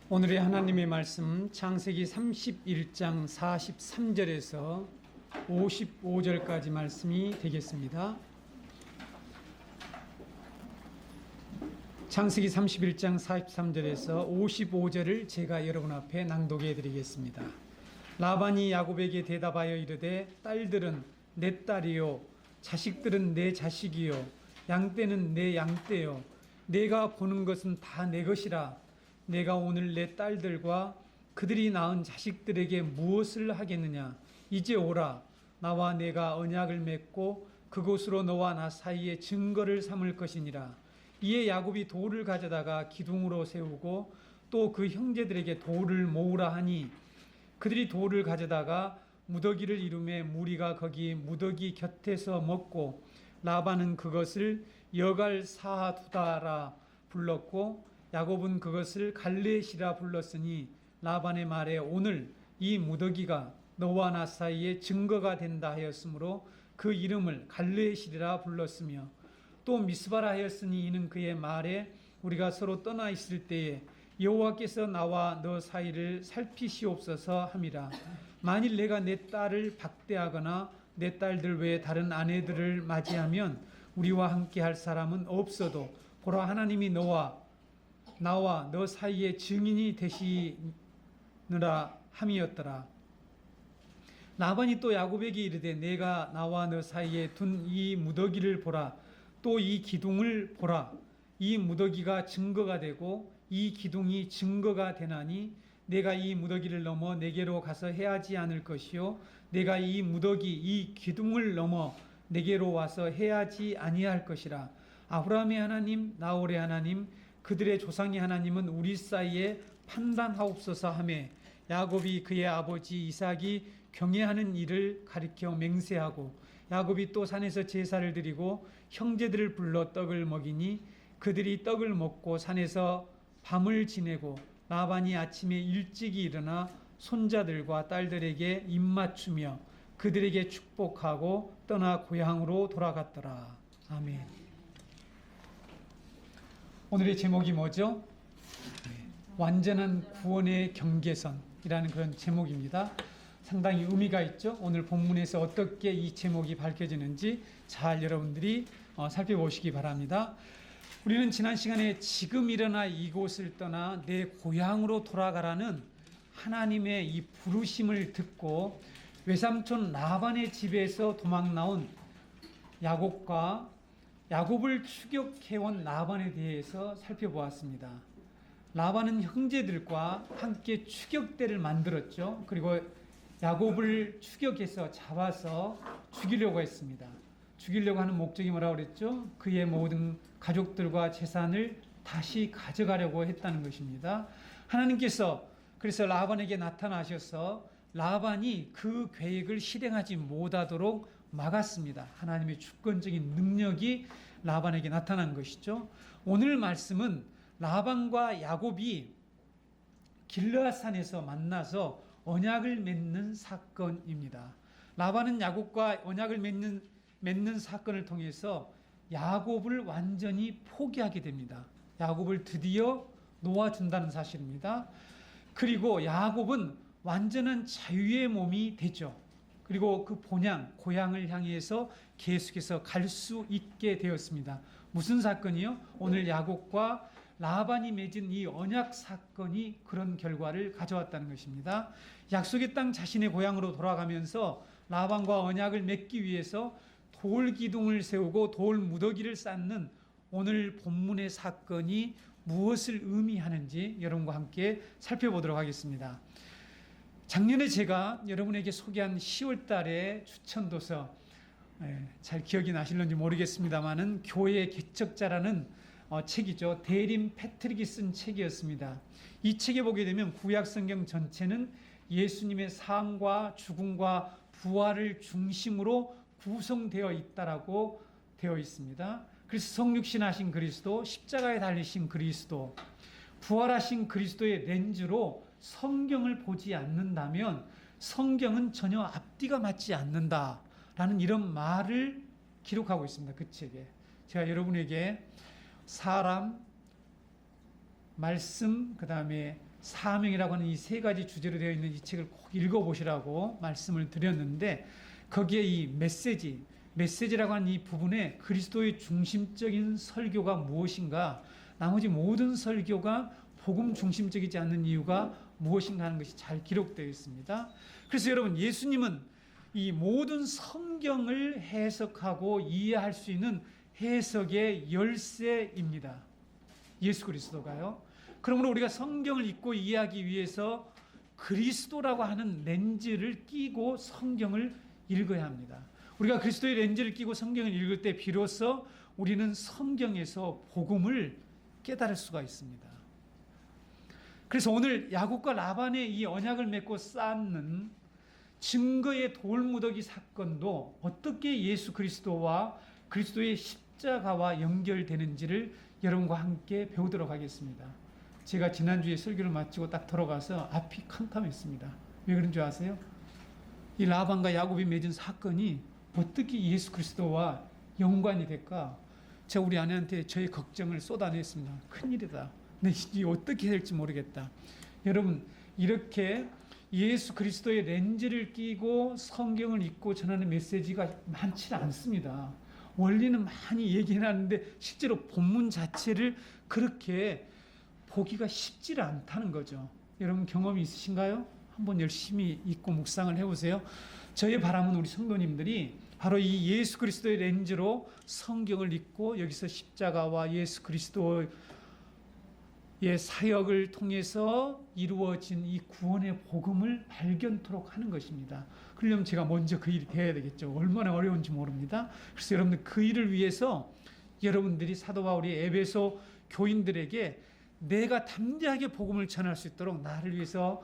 오늘의 하나님의 말씀 창세기 31장 43절에서 55절까지 말씀이 되겠습니다. 창세기 31장 43절에서 55절을 제가 여러분 앞에 낭독해 드리겠습니다. 라반이 야곱에게 대답하여 이르되 딸들은 내 딸이요 자식들은 내 자식이요 양떼는 내 양떼요 내가 보는 것은 다 내 것이라. 내가 오늘 내 딸들과 그들이 낳은 자식들에게 무엇을 하겠느냐. 이제 오라. 나와 내가 언약을 맺고 그곳으로 너와 나 사이에 증거를 삼을 것이니라. 이에 야곱이 돌을 가져다가 기둥으로 세우고 또 그 형제들에게 돌을 모으라 하니 그들이 돌을 가져다가 무더기를 이루매 무리가 거기 무더기 곁에서 먹고 라반은 그것을 여갈사두다라 불렀고 야곱은 그것을 갈레시라 불렀으니 라반의 말에 오늘 이 무더기가 너와 나 사이에 증거가 된다 하였으므로 그 이름을 갈레시라 불렀으며 또 미스바라 하였으니 이는 그의 말에 우리가 서로 떠나 있을 때에 여호와께서 나와 너 사이를 살피시옵소서 함이라. 만일 내가 내 딸을 박대하거나 내 딸들 외에 다른 아내들을 맞이하면 우리와 함께 할 사람은 없어도 보라 하나님이 나와 너 사이에 증인이 되시느라 함이었더라. 라반이 또 야곱에게 이르되 내가 나와 너 사이에 둔 이 무더기를 보라. 또 이 기둥을 보라. 이 무더기가 증거가 되고 이 기둥이 증거가 되나니 내가 이 무더기를 넘어 내게로 가서 해하지 않을 것이요 내가 이 무더기 이 기둥을 넘어 내게로 와서 해하지 아니할 것이라. 아브라함의 하나님 나홀의 하나님 그들의 조상의 하나님은 우리 사이에 판단하옵소서 하매 야곱이 그의 아버지 이삭이 경외하는 일을 가리켜 맹세하고 야곱이 또 산에서 제사를 드리고 형제들을 불러 떡을 먹이니 그들이 떡을 먹고 산에서 밤을 지내고 라반이 아침에 일찍이 일어나 손자들과 딸들에게 입맞추며 그들에게 축복하고 떠나 고향으로 돌아갔더라. 아멘. 오늘의 제목이 뭐죠? 완전한 구원의 경계선이라는 그런 제목입니다. 상당히 의미가 있죠. 오늘 본문에서 어떻게 이 제목이 밝혀지는지 잘 여러분들이 살펴보시기 바랍니다. 우리는 지난 시간에 지금 일어나 이곳을 떠나 내 고향으로 돌아가라는 하나님의 이 부르심을 듣고 외삼촌 라반의 집에서 도망 나온 야곱을 추격해온 라반에 대해서 살펴보았습니다. 라반은 형제들과 함께 추격대를 만들었죠. 그리고 야곱을 추격해서 잡아서 죽이려고 했습니다. 죽이려고 하는 목적이 뭐라고 그랬죠? 그의 모든 가족들과 재산을 다시 가져가려고 했다는 것입니다. 하나님께서 그래서 라반에게 나타나셔서 라반이 그 계획을 실행하지 못하도록 막았습니다. 하나님의 주권적인 능력이 라반에게 나타난 것이죠. 오늘 말씀은 라반과 야곱이 길르앗산에서 만나서 언약을 맺는 사건입니다. 라반은 야곱과 언약을 맺는 사건을 통해서 야곱을 완전히 포기하게 됩니다. 야곱을 드디어 놓아준다는 사실입니다. 그리고 야곱은 완전한 자유의 몸이 되죠. 그리고 그 고향을 향해서 계속해서 갈 수 있게 되었습니다. 무슨 사건이요? 오늘 야곱과 라반이 맺은 이 언약 사건이 그런 결과를 가져왔다는 것입니다. 약속의 땅 자신의 고향으로 돌아가면서 라반과 언약을 맺기 위해서 돌 기둥을 세우고 돌 무더기를 쌓는 오늘 본문의 사건이 무엇을 의미하는지 여러분과 함께 살펴보도록 하겠습니다. 작년에 제가 여러분에게 소개한 10월 달에 추천도서, 잘 기억이 나실는지 모르겠습니다만은 교회 개척자라는 책이죠. 대림 패트릭이 쓴 책이었습니다. 이 책에 보게 되면 구약 성경 전체는 예수님의 삶과 죽음과 부활을 중심으로 구성되어 있다라고 되어 있습니다. 그래서 성육신하신 그리스도, 십자가에 달리신 그리스도, 부활하신 그리스도의 렌즈로 성경을 보지 않는다면 성경은 전혀 앞뒤가 맞지 않는다라는 이런 말을 기록하고 있습니다. 그 책에. 제가 여러분에게 사람, 말씀, 그 다음에 사명이라고 하는 이 세 가지 주제로 되어 있는 이 책을 꼭 읽어보시라고 말씀을 드렸는데, 거기에 이 메시지라고 하는 이 부분에 그리스도의 중심적인 설교가 무엇인가, 나머지 모든 설교가 복음 중심적이지 않는 이유가 무엇인가 하는 것이 잘 기록되어 있습니다. 그래서 여러분, 예수님은 이 모든 성경을 해석하고 이해할 수 있는 해석의 열쇠입니다. 예수 그리스도가요. 그러므로 우리가 성경을 읽고 이해하기 위해서 그리스도라고 하는 렌즈를 끼고 성경을 읽어야 합니다. 우리가 그리스도의 렌즈를 끼고 성경을 읽을 때 비로소 우리는 성경에서 복음을 깨달을 수가 있습니다. 그래서 오늘 야곱과 라반의 이 언약을 맺고 쌓는 증거의 돌무더기 사건도 어떻게 예수 그리스도와 그리스도의 십자가와 연결되는지를 여러분과 함께 배우도록 하겠습니다. 제가 지난주에 설교를 마치고 딱 들어가서 앞이 캄캄했습니다. 왜 그런 줄 아세요? 이 라반과 야곱이 맺은 사건이 어떻게 예수 그리스도와 연관이 될까? 제가 우리 아내한테 저의 걱정을 쏟아냈습니다. 큰일이다. 내 이제 어떻게 될지 모르겠다. 여러분, 이렇게 예수 그리스도의 렌즈를 끼고 성경을 읽고 전하는 메시지가 많지 않습니다. 원리는 많이 얘기는 하는데 실제로 본문 자체를 그렇게 보기가 쉽지 않다는 거죠. 여러분 경험이 있으신가요? 한번 열심히 읽고 묵상을 해보세요. 저의 바람은 우리 성도님들이 바로 이 예수 그리스도의 렌즈로 성경을 읽고 여기서 십자가와 예수 그리스도의 사역을 통해서 이루어진 이 구원의 복음을 발견토록 하는 것입니다. 그러려면 제가 먼저 그 일이 되어야 되겠죠. 얼마나 어려운지 모릅니다. 그래서 여러분들 그 일을 위해서 여러분들이 사도 바울이 에베소 교인들에게 내가 담대하게 복음을 전할 수 있도록 나를 위해서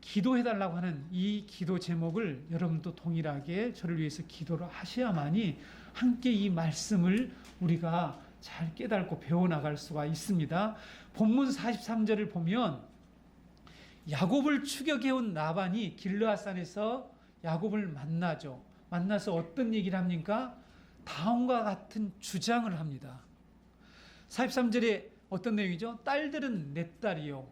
기도해달라고 하는 이 기도 제목을 여러분도 동일하게 저를 위해서 기도를 하셔야만이 함께 이 말씀을 우리가 잘 깨닫고 배워나갈 수가 있습니다. 본문 43절을 보면 야곱을 추격해온 라반이 길르앗산에서 야곱을 만나죠. 만나서 어떤 얘기를 합니까? 다음과 같은 주장을 합니다. 43절에 어떤 내용이죠? 딸들은 내 딸이요,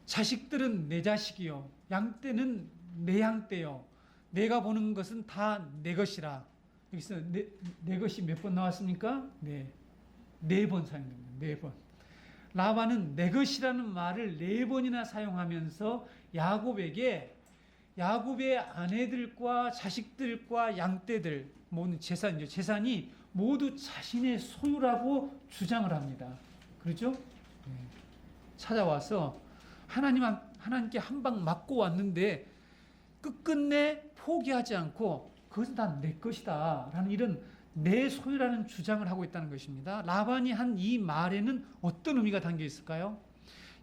자식들은 내 자식이요, 양떼는 내 양떼요, 내가 보는 것은 다 내 것이라. 여기서 내 것이 몇 번 나왔습니까? 네 번 사용됩니다. 4번. 라반은 내 것이라는 말을 4번이나 사용하면서 야곱의 아내들과 자식들과 양떼들, 모든 재산이죠. 재산이 모두 자신의 소유라고 주장을 합니다. 그렇죠? 찾아와서 하나님께 한 방 맞고 왔는데 끝끝내 포기하지 않고 그것은 다 내 것이다 라는 이런 내 소유라는 주장을 하고 있다는 것입니다. 라반이 한 이 말에는 어떤 의미가 담겨 있을까요?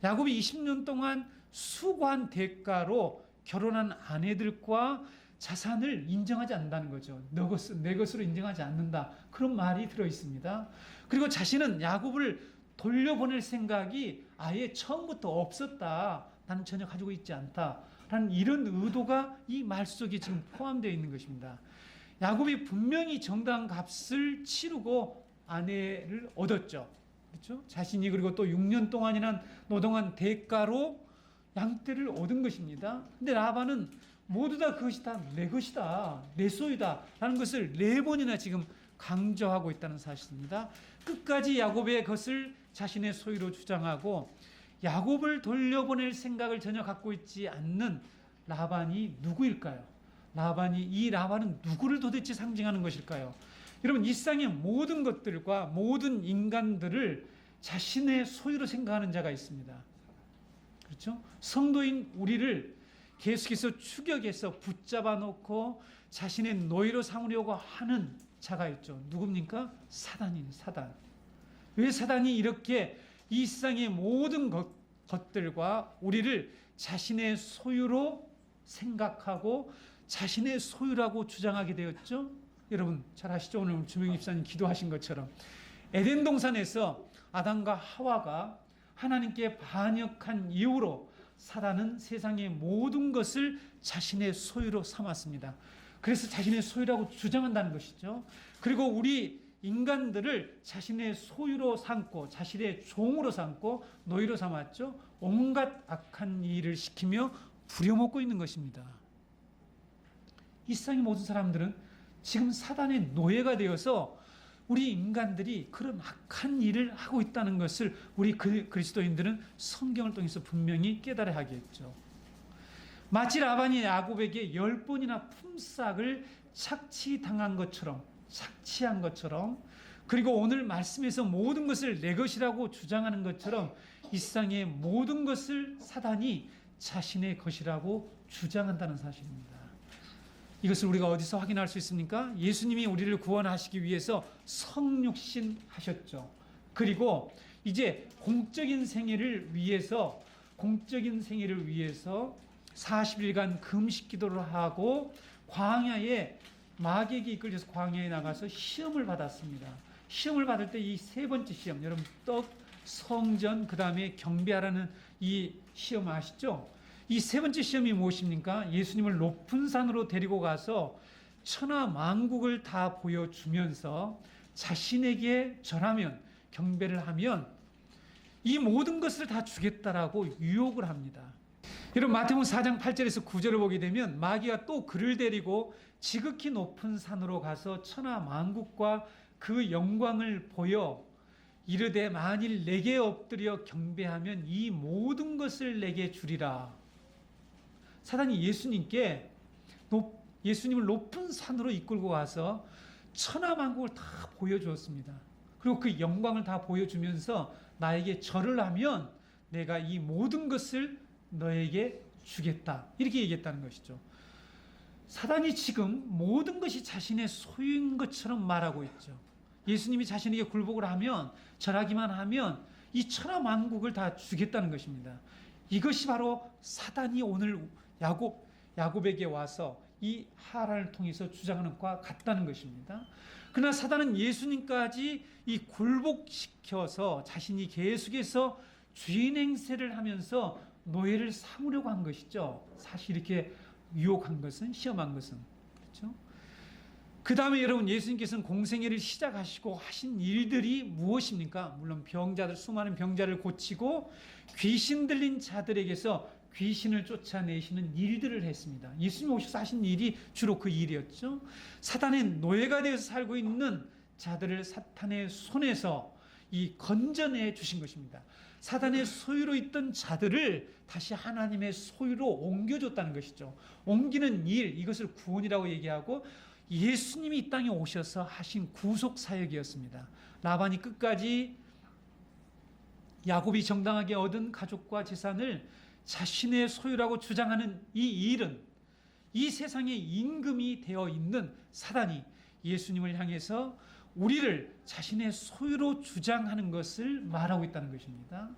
야곱이 20년 동안 수고한 대가로 결혼한 아내들과 자산을 인정하지 않는다는 거죠. 내 것으로 인정하지 않는다. 그런 말이 들어 있습니다. 그리고 자신은 야곱을 돌려보낼 생각이 아예 처음부터 없었다. 나는 전혀 가지고 있지 않다. 라는 이런 의도가 이 말 속에 지금 포함되어 있는 것입니다. 야곱이 분명히 정당한 값을 치르고 아내를 얻었죠. 그렇죠? 자신이 그리고 또 6년 동안이나 노동한 대가로 양떼를 얻은 것입니다. 근데 라반은 모두 다 그것이 다 내 것이다, 내 소유다 라는 것을 4번이나 지금 강조하고 있다는 사실입니다. 끝까지 야곱의 것을 자신의 소유로 주장하고 야곱을 돌려보낼 생각을 전혀 갖고 있지 않는 라반이 누구일까요? 이 라반은 누구를 도대체 상징하는 것일까요? 여러분, 이 세상의 모든 것들과 모든 인간들을 자신의 소유로 생각하는 자가 있습니다. 그렇죠? 성도인 우리를 계속해서 추격해서 붙잡아 놓고 자신의 노예로 삼으려고 하는 자가 있죠. 누굽니까? 사단이에요. 사단. 왜 사단이 이렇게 이 세상의 모든 것들과 우리를 자신의 소유로 생각하고 자신의 소유라고 주장하게 되었죠? 여러분 잘 아시죠? 오늘 주명 집사님 기도하신 것처럼 에덴 동산에서 아담과 하와가 하나님께 반역한 이후로 사단은 세상의 모든 것을 자신의 소유로 삼았습니다. 그래서 자신의 소유라고 주장한다는 것이죠. 그리고 우리 인간들을 자신의 소유로 삼고 자신의 종으로 삼고 노예로 삼았죠. 온갖 악한 일을 시키며 부려먹고 있는 것입니다. 이 세상의 모든 사람들은 지금 사단의 노예가 되어서 우리 인간들이 그런 악한 일을 하고 있다는 것을 우리 그리스도인들은 성경을 통해서 분명히 깨달아야 하겠죠. 마치 라반이 야곱에게 10번이나 품삯을 착취한 것처럼, 그리고 오늘 말씀에서 모든 것을 내 것이라고 주장하는 것처럼 이 세상의 모든 것을 사단이 자신의 것이라고 주장한다는 사실입니다. 이것을 우리가 어디서 확인할 수 있습니까? 예수님이 우리를 구원하시기 위해서 성육신 하셨죠. 그리고 이제 공적인 생애를 위해서 40일간 금식 기도를 하고 광야에 마귀에게 이끌려서 광야에 나가서 시험을 받았습니다. 시험을 받을 때 이 세 번째 시험, 여러분 떡, 성전, 그 다음에 경배하라는 이 시험 아시죠? 이 세 번째 시험이 무엇입니까? 예수님을 높은 산으로 데리고 가서 천하 만국을 다 보여주면서 자신에게 절하면, 경배를 하면 이 모든 것을 다 주겠다라고 유혹을 합니다. 여러분 마태복음 4장 8절에서 9절을 보게 되면 마귀가 또 그를 데리고 지극히 높은 산으로 가서 천하 만국과 그 영광을 보여 이르되 만일 내게 엎드려 경배하면 이 모든 것을 내게 주리라. 사단이 예수님을 높은 산으로 이끌고 가서 천하 만국을 다 보여주었습니다. 그리고 그 영광을 다 보여주면서 나에게 절을 하면 내가 이 모든 것을 너에게 주겠다. 이렇게 얘기했다는 것이죠. 사단이 지금 모든 것이 자신의 소유인 것처럼 말하고 있죠. 예수님이 자신에게 굴복을 하면, 절하기만 하면 이 천하 만국을 다 주겠다는 것입니다. 이것이 바로 사단이 오늘 야곱에게 와서 이 하란을 통해서 주장하는 것과 같다는 것입니다. 그러나 사단은 예수님까지 이 굴복시켜서 자신이 계속해서 주인 행세를 하면서 노예를 삼으려고 한 것이죠. 사실 이렇게 유혹한 것은, 시험한 것은. 그렇죠? 그 다음에 여러분 예수님께서는 공생애를 시작하시고 하신 일들이 무엇입니까? 물론 수많은 병자를 고치고 귀신 들린 자들에게서 귀신을 쫓아내시는 일들을 했습니다. 예수님 오셔서 하신 일이 주로 그 일이었죠. 사단의 노예가 되어서 살고 있는 자들을 사탄의 손에서 건져내 주신 것입니다. 사단의 소유로 있던 자들을 다시 하나님의 소유로 옮겨줬다는 것이죠. 옮기는 일, 이것을 구원이라고 얘기하고 예수님이 이 땅에 오셔서 하신 구속 사역이었습니다. 라반이 끝까지 야곱이 정당하게 얻은 가족과 재산을 자신의 소유라고 주장하는 이 일은 이 세상의 임금이 되어 있는 사단이 예수님을 향해서 우리를 자신의 소유로 주장하는 것을 말하고 있다는 것입니다.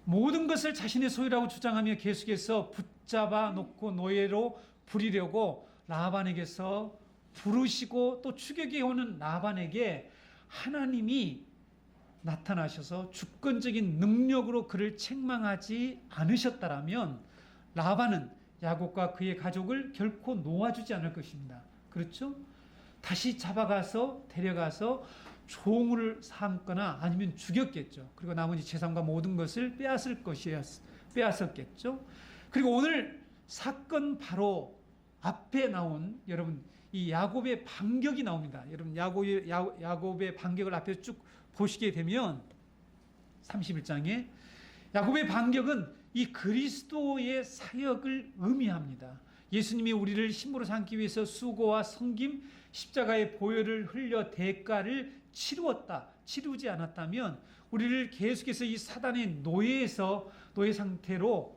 모든 것을 자신의 소유라고 주장하며 계속해서 붙잡아 놓고 노예로 부리려고 라반에게서 부르시고 또 추격해 오는 라반에게 하나님이 나타나셔서 주권적인 능력으로 그를 책망하지 않으셨다라면 라반은 야곱과 그의 가족을 결코 놓아주지 않을 것입니다. 그렇죠? 다시 잡아가서 데려가서 종을 삼거나 아니면 죽였겠죠. 그리고 나머지 재산과 모든 것을 빼앗았겠죠. 그리고 오늘 사건 바로 앞에 나온 여러분 이 야곱의 반격이 나옵니다. 여러분 야곱의 반격을 앞에서 쭉 보시게 되면 31장에 야곱의 반격은 이 그리스도의 사역을 의미합니다. 예수님이 우리를 신부로 삼기 위해서 수고와 섬김, 십자가의 보혈을 흘려 대가를 치루지 않았다면 우리를 계속해서 이 사단의 노예 상태로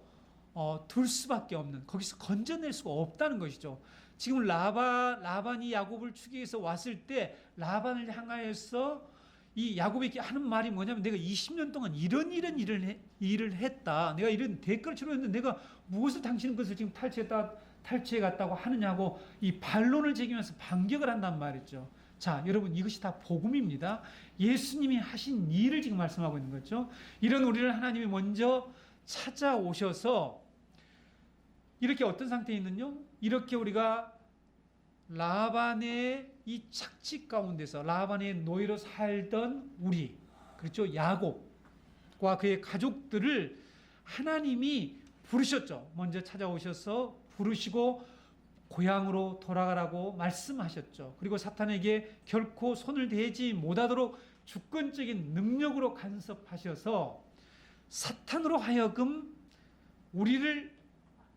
둘 수밖에 없는, 거기서 건져낼 수가 없다는 것이죠. 지금 라반이 야곱을 추격해서 왔을 때 라반을 향하여서 이 야곱에게 하는 말이 뭐냐면 내가 20년 동안 이런 일을 했다. 내가 이런 대가를 치렀는데 내가 무엇을 당신 것을 지금 탈취해 갔다고 하느냐고 이 반론을 제기하면서 반격을 한단 말이죠. 자, 여러분 이것이 다 복음입니다. 예수님이 하신 일을 지금 말씀하고 있는 거죠. 이런 우리를 하나님이 먼저 찾아오셔서 이렇게 어떤 상태에 있는요? 이렇게 우리가 라반의 이 착취 가운데서 라반의 노예로 살던 우리, 그렇죠? 야곱과 그의 가족들을 하나님이 부르셨죠. 먼저 찾아오셔서 부르시고 고향으로 돌아가라고 말씀하셨죠. 그리고 사탄에게 결코 손을 대지 못하도록 주권적인 능력으로 간섭하셔서 사탄으로 하여금 우리를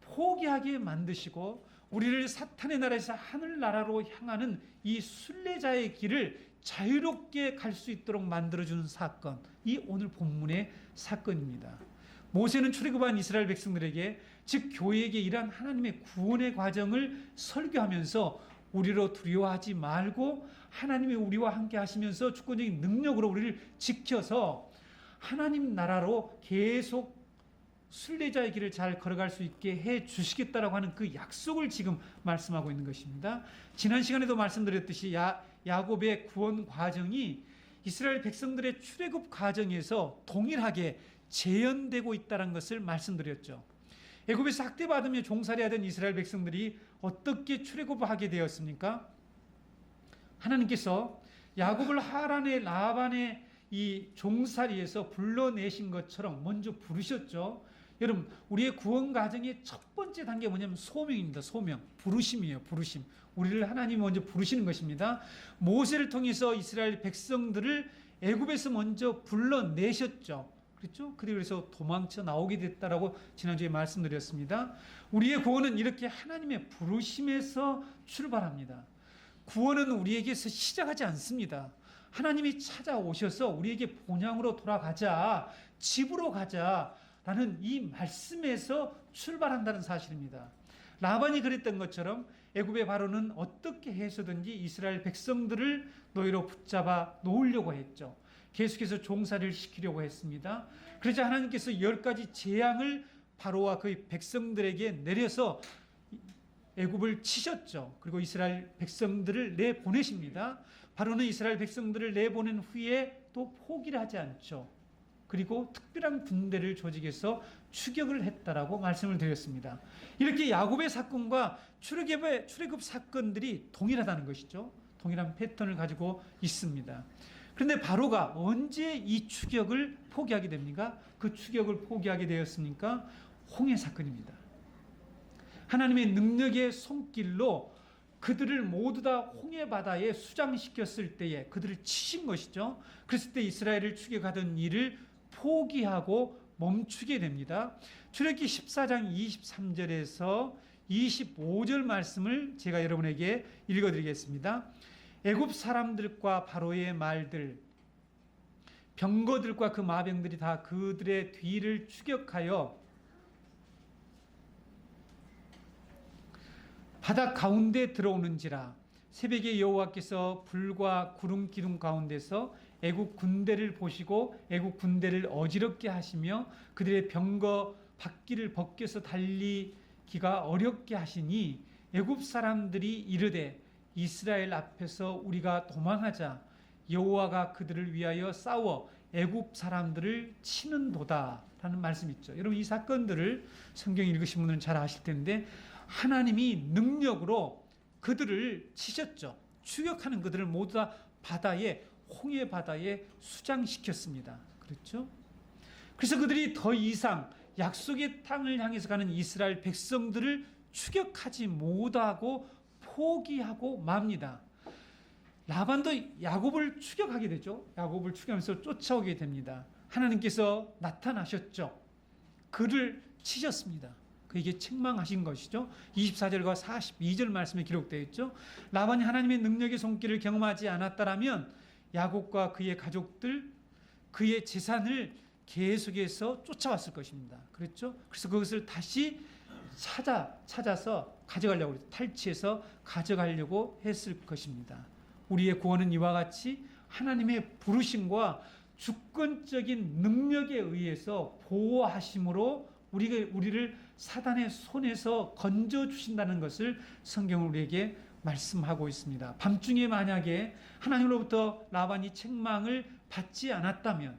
포기하게 만드시고 우리를 사탄의 나라에서 하늘나라로 향하는 이 순례자의 길을 자유롭게 갈 수 있도록 만들어주는 사건, 이 오늘 본문의 사건입니다. 모세는 출애굽한 이스라엘 백성들에게, 즉 교회에게 이러한 하나님의 구원의 과정을 설교하면서 우리로 두려워하지 말고 하나님이 우리와 함께 하시면서 주권적인 능력으로 우리를 지켜서 하나님 나라로 계속 순례자의 길을 잘 걸어갈 수 있게 해 주시겠다라고 하는 그 약속을 지금 말씀하고 있는 것입니다. 지난 시간에도 말씀드렸듯이 야곱의 구원 과정이 이스라엘 백성들의 출애굽 과정에서 동일하게 재현되고 있다는 것을 말씀드렸죠. 애굽에서 학대받으며 종살이하던 이스라엘 백성들이 어떻게 출애굽을 하게 되었습니까? 하나님께서 야곱을 하란의 라반의 이 종살이에서 불러내신 것처럼 먼저 부르셨죠. 여러분, 우리의 구원 과정의 첫 번째 단계가 뭐냐면 소명입니다. 소명, 부르심이에요. 부르심. 우리를 하나님이 먼저 부르시는 것입니다. 모세를 통해서 이스라엘 백성들을 애굽에서 먼저 불러내셨죠. 그렇죠? 그래서 도망쳐 나오게 됐다라고 지난주에 말씀드렸습니다. 우리의 구원은 이렇게 하나님의 부르심에서 출발합니다. 구원은 우리에게서 시작하지 않습니다. 하나님이 찾아오셔서 우리에게 본향으로 돌아가자, 집으로 가자라는 이 말씀에서 출발한다는 사실입니다. 라반이 그랬던 것처럼 애굽의 바로는 어떻게 해서든지 이스라엘 백성들을 노예로 붙잡아 놓으려고 했죠. 계속해서 종살이를 시키려고 했습니다. 그러자 하나님께서 10가지 재앙을 바로와 그의 백성들에게 내려서 애굽을 치셨죠. 그리고 이스라엘 백성들을 내보내십니다. 바로는 이스라엘 백성들을 내보낸 후에 또 포기를 하지 않죠. 그리고 특별한 군대를 조직해서 추격을 했다라고 말씀을 드렸습니다. 이렇게 야곱의 사건과 출애굽 사건들이 동일하다는 것이죠. 동일한 패턴을 가지고 있습니다. 그런데 바로가 언제 이 추격을 포기하게 됩니까? 그 추격을 포기하게 되었습니까? 홍해 사건입니다. 하나님의 능력의 손길로 그들을 모두 다 홍해 바다에 수장시켰을 때에 그들을 치신 것이죠. 그랬을 때 이스라엘을 추격하던 일을 포기하고 멈추게 됩니다. 출애굽기 14장 23절에서 25절 말씀을 제가 여러분에게 읽어드리겠습니다. 애굽 사람들과 바로의 말들, 병거들과 그 마병들이 다 그들의 뒤를 추격하여 바다 가운데 들어오는지라. 새벽에 여호와께서 불과 구름 기둥 가운데서 애굽 군대를 보시고 애굽 군대를 어지럽게 하시며 그들의 병거 바퀴를 벗겨서 달리기가 어렵게 하시니 애굽 사람들이 이르되 이스라엘 앞에서 우리가 도망하자. 여호와가 그들을 위하여 싸워 애굽 사람들을 치는도다 라는 말씀이 있죠. 여러분, 이 사건들을 성경 읽으신 분들은 잘 아실 텐데 하나님이 능력으로 그들을 치셨죠. 추격하는 그들을 모두 다 바다에, 홍해 바다에 수장시켰습니다. 그렇죠? 그래서 그들이 더 이상 약속의 땅을 향해서 가는 이스라엘 백성들을 추격하지 못하고 포기하고 맙니다. 라반도 야곱을 추격하게 되죠. 야곱을 추격하면서 쫓아오게 됩니다. 하나님께서 나타나셨죠. 그를 치셨습니다. 그에게 책망하신 것이죠. 24절과 42절 말씀에 기록되어 있죠. 라반이 하나님의 능력의 손길을 경험하지 않았다라면 야곱과 그의 가족들, 그의 재산을 계속해서 쫓아왔을 것입니다. 그렇죠? 그래서 그것을 다시 찾아서 가져가려고, 탈취해서 가져가려고 했을 것입니다. 우리의 구원은 이와 같이 하나님의 부르심과 주권적인 능력에 의해서 보호하심으로 우리를 사단의 손에서 건져주신다는 것을 성경은 우리에게 말씀하고 있습니다. 밤중에 만약에 하나님으로부터 라반이 책망을 받지 않았다면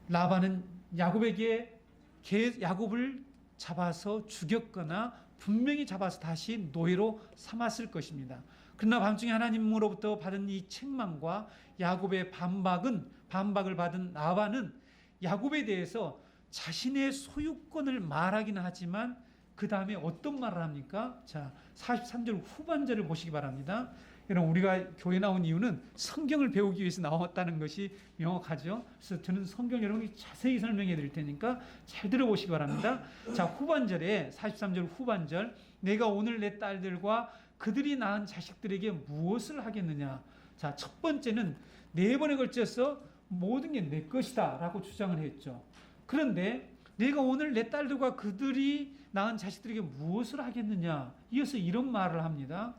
라반은 야곱을 잡아서 죽였거나 분명히 잡아서 다시 노예로 삼았을 것입니다. 그러나 밤중에 하나님으로부터 받은 이 책망과 야곱의 반박을 받은 라반은 야곱에 대해서 자신의 소유권을 말하기는 하지만 그 다음에 어떤 말을 합니까? 자, 43절 후반절을 보시기 바랍니다. 여러분, 우리가 교회 나온 이유는 성경을 배우기 위해서 나왔다는 것이 명확하죠. 그래서 저는 성경 여러분이 자세히 설명해 드릴 테니까 잘 들어보시기 바랍니다. 자, 후반절에 43절 후반절, 내가 오늘 내 딸들과 그들이 낳은 자식들에게 무엇을 하겠느냐. 자, 첫 번째는 4번에 걸쳐서 모든 게 내 것이다 라고 주장을 했죠. 그런데 내가 오늘 내 딸들과 그들이 낳은 자식들에게 무엇을 하겠느냐, 이어서 이런 말을 합니다.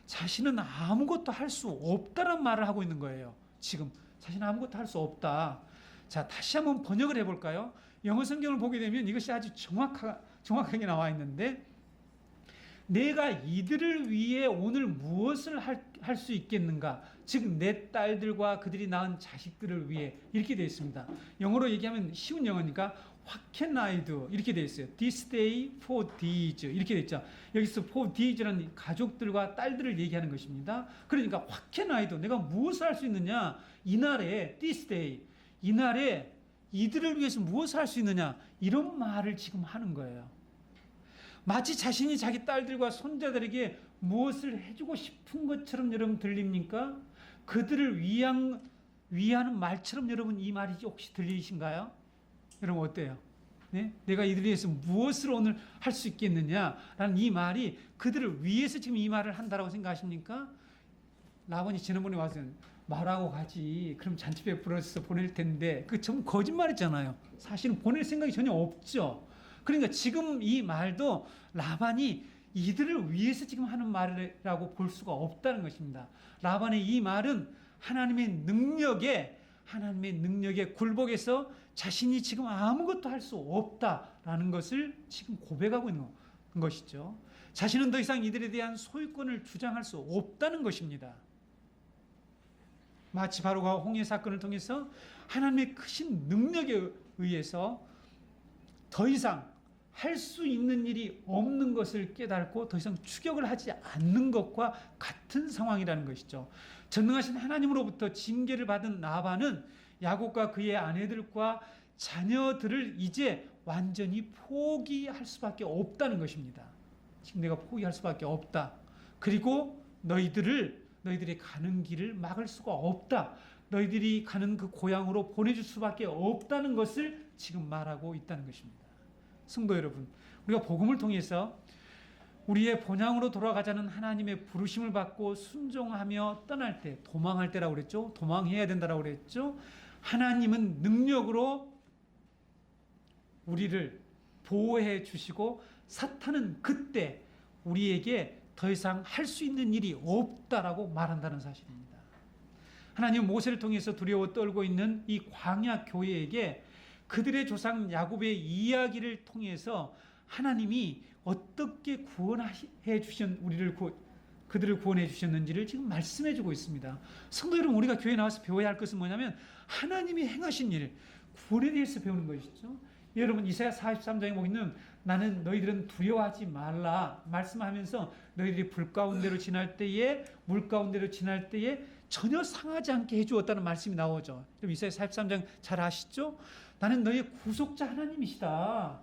자신은 아무것도 할 수 없다는 말을 하고 있는 거예요. 지금 자신은 아무것도 할 수 없다. 자, 다시 한번 번역을 해볼까요? 영어 성경을 보게 되면 이것이 아주 정확하게 나와 있는데, 내가 이들을 위해 오늘 무엇을 할 수 있겠는가? 즉 내 딸들과 그들이 낳은 자식들을 위해, 이렇게 되어 있습니다. 영어로 얘기하면 쉬운 영어니까 What can I do? 이렇게 되어 있어요. This day for these 이렇게 되어 있죠. 여기서 for these라는 가족들과 딸들을 얘기하는 것입니다. 그러니까 What can I do? 내가 무엇을 할 수 있느냐? 이날에 this day, 이날에 이들을 위해서 무엇을 할 수 있느냐? 이런 말을 지금 하는 거예요. 마치 자신이 자기 딸들과 손자들에게 무엇을 해주고 싶은 것처럼 여러분 들립니까? 그들을 위하는 말처럼 여러분 이 말이 혹시 들리신가요? 여러분 어때요? 네? 내가 이들을 위해서 무엇을 오늘 할 수 있겠느냐라는 이 말이 그들을 위해서 지금 이 말을 한다라고 생각하십니까? 라반이 지난번에 와서 말하고 가지. 그럼 잔치 베풀어서 보낼 텐데 그 전부 거짓말이잖아요. 사실은 보낼 생각이 전혀 없죠. 그러니까 지금 이 말도 라반이 이들을 위해서 지금 하는 말이라고 볼 수가 없다는 것입니다. 라반의 이 말은 하나님의 능력에 굴복해서 자신이 지금 아무것도 할 수 없다라는 것을 지금 고백하고 있는 것이죠. 자신은 더 이상 이들에 대한 소유권을 주장할 수 없다는 것입니다. 마치 바로가 홍해 사건을 통해서 하나님의 크신 능력에 의해서 더 이상 할 수 있는 일이 없는 것을 깨닫고 더 이상 추격을 하지 않는 것과 같은 상황이라는 것이죠. 전능하신 하나님으로부터 징계를 받은 라반은 야곱과 그의 아내들과 자녀들을 이제 완전히 포기할 수밖에 없다는 것입니다. 지금 내가 포기할 수밖에 없다. 그리고 너희들이 가는 길을 막을 수가 없다. 너희들이 가는 그 고향으로 보내줄 수밖에 없다는 것을 지금 말하고 있다는 것입니다. 성도 여러분, 우리가 복음을 통해서 우리의 본향으로 돌아가자는 하나님의 부르심을 받고 순종하며 떠날 때, 도망할 때라고 그랬죠. 도망해야 된다라고 그랬죠. 하나님은 능력으로 우리를 보호해 주시고 사탄은 그때 우리에게 더 이상 할 수 있는 일이 없다라고 말한다는 사실입니다. 하나님은 모세를 통해서 두려워 떨고 있는 이 광야 교회에게 그들의 조상 야곱의 이야기를 통해서 하나님이 어떻게 그들을 구원해 주셨는지를 지금 말씀해 주고 있습니다. 성도 여러분, 우리가 교회에 나와서 배워야 할 것은 뭐냐면 하나님이 행하신 일, 구원에 대해서 배우는 것이죠. 여러분, 이사야 43장에 보면 나는 너희들은 두려워하지 말라 말씀하면서 너희들이 불 가운데로 지날 때에, 물 가운데로 지날 때에 전혀 상하지 않게 해주었다는 말씀이 나오죠. 그럼 이사야 43장 잘 아시죠? 나는 너희의 구속자 하나님이시다.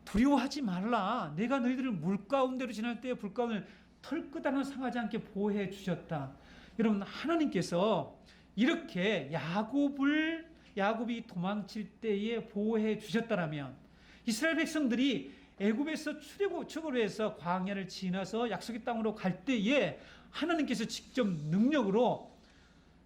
두려워하지 말라. 내가 너희들을 물 가운데로 지날 때에 불 가운데 털끝 상하지 않게 보호해 주셨다. 여러분, 하나님께서 이렇게 야곱이 도망칠 때에 보호해 주셨다라면 이스라엘 백성들이 애굽에서 출애굽을 해서 광야를 지나서 약속의 땅으로 갈 때에 하나님께서 직접 능력으로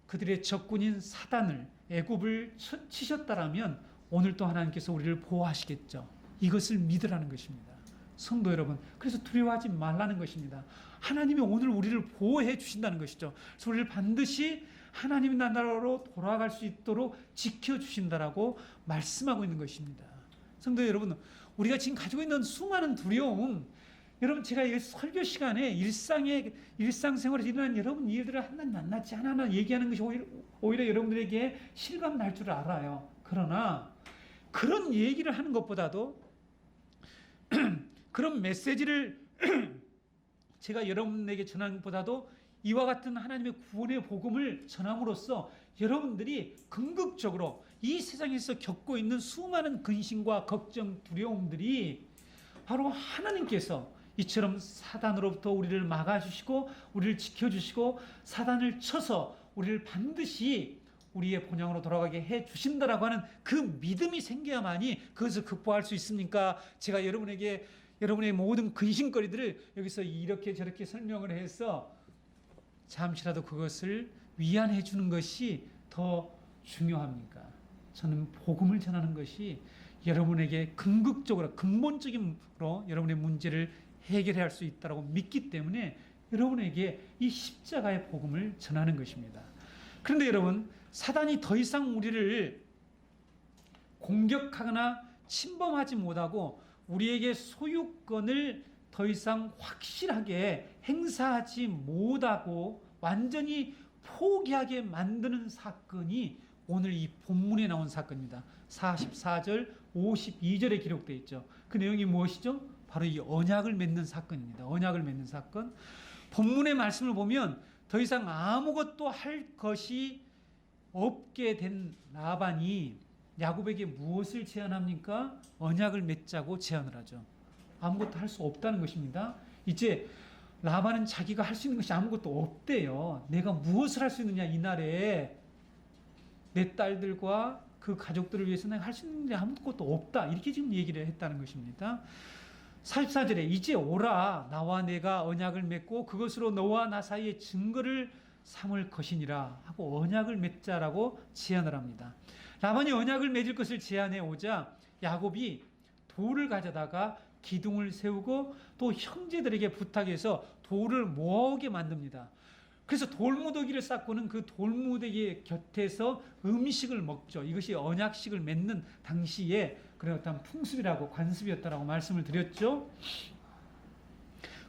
그들의 적군인 사단을, 애굽을 치셨다라면 오늘도 하나님께서 우리를 보호하시겠죠. 이것을 믿으라는 것입니다. 성도 여러분, 그래서 두려워하지 말라는 것입니다. 하나님이 오늘 우리를 보호해 주신다는 것이죠. 그래서 우리를 반드시 하나님의 나라로 돌아갈 수 있도록 지켜주신다라고 말씀하고 있는 것입니다. 성도 여러분, 우리가 지금 가지고 있는 수많은 두려움, 여러분, 제가 이 설교 시간에 일상생활에 일어난 여러분 일들을 하나하나 하나하나 얘기하는 것이 오히려 여러분들에게 실감 날 줄 알아요. 그러나 그런 얘기를 하는 것보다도 그런 메시지를 제가 여러분에게 전하는 것보다도 이와 같은 하나님의 구원의 복음을 전함으로써 여러분들이 궁극적으로 이 세상에서 겪고 있는 수많은 근심과 걱정, 두려움들이 바로 하나님께서 이처럼 사단으로부터 우리를 막아주시고 우리를 지켜주시고 사단을 쳐서 우리를 반드시 우리의 본향으로 돌아가게 해주신다라고 하는 그 믿음이 생겨야만이 그것을 극복할 수 있습니까? 제가 여러분의 모든 근심거리들을 여기서 이렇게 저렇게 설명을 해서 잠시라도 그것을 위안해 주는 것이 더 중요합니까? 저는 복음을 전하는 것이 여러분에게 궁극적으로 근본적으로 여러분의 문제를 해결할 수 있다고 믿기 때문에 여러분에게 이 십자가의 복음을 전하는 것입니다. 그런데 여러분, 사단이 더 이상 우리를 공격하거나 침범하지 못하고 우리에게 소유권을 더 이상 확실하게 행사하지 못하고 완전히 포기하게 만드는 사건이 오늘 이 본문에 나온 사건입니다. 44절, 52절에 기록되어 있죠. 그 내용이 무엇이죠? 바로 이 언약을 맺는 사건입니다. 언약을 맺는 사건. 본문의 말씀을 보면 더 이상 아무것도 할 것이 없게 된 라반이 야곱에게 무엇을 제안합니까? 언약을 맺자고 제안을 하죠. 아무것도 할 수 없다는 것입니다. 이제 라반은 자기가 할 수 있는 것이 아무것도 없대요. 내가 무엇을 할 수 있느냐, 이날에 내 딸들과 그 가족들을 위해서 내가 할 수 있는 게 아무것도 없다, 이렇게 지금 얘기를 했다는 것입니다. 44절에 이제 오라, 나와 내가 언약을 맺고 그것으로 너와 나 사이의 증거를 삼을 것이니라 하고 언약을 맺자라고 제안을 합니다. 라반이 언약을 맺을 것을 제안해 오자 야곱이 돌을 가져다가 기둥을 세우고 또 형제들에게 부탁해서 돌을 모아오게 만듭니다. 그래서 돌무더기를 쌓고는 그 돌무더기 곁에서 음식을 먹죠. 이것이 언약식을 맺는 당시에 그런 어떤 풍습이라고, 관습이었다라고 말씀을 드렸죠.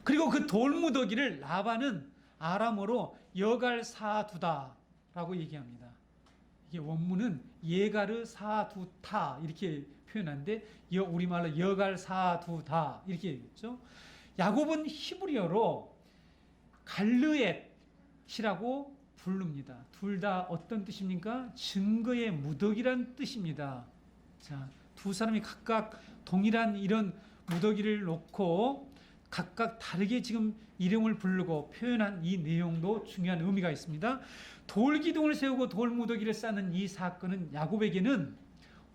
그리고 그 돌무더기를 라반은 아람어로 여갈사두다라고 얘기합니다. 이게 원문은 예가르 사두타 이렇게 표현하는데 우리말로 여갈사두다 이렇게 얘기했죠. 야곱은 히브리어로 갈르엣이라고 부릅니다. 둘 다 어떤 뜻입니까? 증거의 무더기란 뜻입니다. 자, 두 사람이 각각 동일한 이런 무더기를 놓고 각각 다르게 지금 이름을 부르고 표현한 이 내용도 중요한 의미가 있습니다. 돌기둥을 세우고 돌무더기를 쌓는 이 사건은 야곱에게는